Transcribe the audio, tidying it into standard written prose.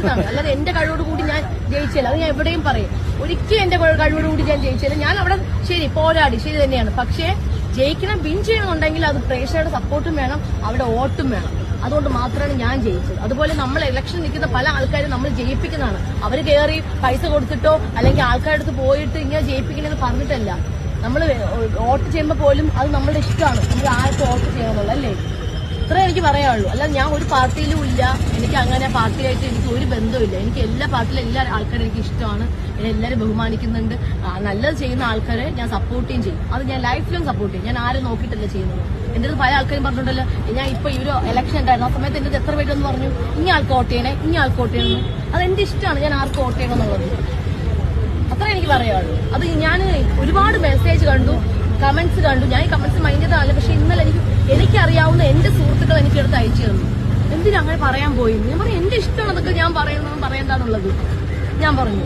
ജയിച്ചതാണ്. അല്ലാതെ എന്റെ കഴിവോട് കൂടി ഞാൻ ജയിച്ചില്ല. അത് ഞാൻ എവിടെയും പറയും. ഒരിക്കലും എന്റെ കഴിവോട് കൂടി ഞാൻ ജയിച്ചില്ല. ഞാൻ അവിടെ ശരി പോരാടി, ശരി തന്നെയാണ്. പക്ഷേ ജയിക്കണം, വിൻ ചെയ്യണമെന്നുണ്ടെങ്കിൽ അത് പ്രേക്ഷകരുടെ സപ്പോർട്ടും വേണം, അവിടെ വോട്ടും വേണം. അതുകൊണ്ട് മാത്രമാണ് ഞാൻ ജയിച്ചത്. അതുപോലെ നമ്മൾ ഇലക്ഷൻ നിൽക്കുന്ന പല ആൾക്കാരും നമ്മൾ ജയിപ്പിക്കുന്നതാണ്. അവർ കയറി പൈസ കൊടുത്തിട്ടോ അല്ലെങ്കിൽ ആൾക്കാരുടെ അടുത്ത് പോയിട്ട് ഇങ്ങനെ ജയിപ്പിക്കണമെന്ന് പറഞ്ഞിട്ടല്ല. നമ്മൾ വോട്ട് ചെയ്യുമ്പോൾ പോലും അത് നമ്മളുടെ ഇഷ്ടമാണ്, നമ്മൾ ആർക്ക് വോട്ട് ചെയ്യണമെന്നുള്ള, അല്ലേ? ഇത്രേ എനിക്ക് പറയാനുള്ളൂ. അല്ല ഞാൻ ഒരു പാർട്ടിയിലും ഇല്ല, എനിക്ക് അങ്ങനെ പാർട്ടിയായിട്ട് എനിക്ക് ഒരു ബന്ധമില്ല. എനിക്ക് എല്ലാ പാർട്ടിയിലും എല്ലാ ആൾക്കാരും എനിക്ക് ഇഷ്ടമാണ്, എന്നെ എല്ലാവരും ബഹുമാനിക്കുന്നുണ്ട്. നല്ലത് ചെയ്യുന്ന ആൾക്കാരെ ഞാൻ സപ്പോർട്ടും ചെയ്യും. അത് ഞാൻ ലൈഫിലും സപ്പോർട്ട് ചെയ്യും. ഞാൻ ആരും നോക്കിയിട്ടല്ല ചെയ്യുന്നത്. എന്റെ അടുത്ത് പല ആൾക്കാരും പറഞ്ഞിട്ടുണ്ടല്ലോ, ഞാൻ ഇപ്പൊ ഈ ഒരു ഇലക്ഷൻ ഉണ്ടായിരുന്നു, ആ സമയത്ത് എന്റെ എത്ര പേരെന്ന് പറഞ്ഞു ഇനി ആൾക്ക് വോട്ട് ചെയ്യണേ, ഇനി ആൾക്ക് വോട്ട് ചെയ്യണം. അതെന്റെ ഇഷ്ടമാണ്, ഞാൻ ആർക്ക് വോട്ട് ചെയ്യണം എന്നുള്ളത്. അത്ര എനിക്ക് പറയാനുള്ളൂ. അത് ഞാൻ ഒരുപാട് മെസ്സേജ് കണ്ടു, കമന്റ്സ് കണ്ടു. ഞാൻ ഈ കമന്റ്സ് മൈൻഡാണല്ലോ. പക്ഷെ ഇന്നലെ എനിക്കറിയാവുന്ന എന്റെ സുഹൃത്തുക്കൾ എനിക്കെടുത്ത് അയച്ചു തന്നു. എന്തിനാ അങ്ങനെ പറയാൻ പോയി? ഞാൻ പറഞ്ഞു എന്റെ ഇഷ്ടമാണ്, അതൊക്കെ ഞാൻ പറയണമെന്ന് പറയേണ്ടാന്നുള്ളത് ഞാൻ പറഞ്ഞു.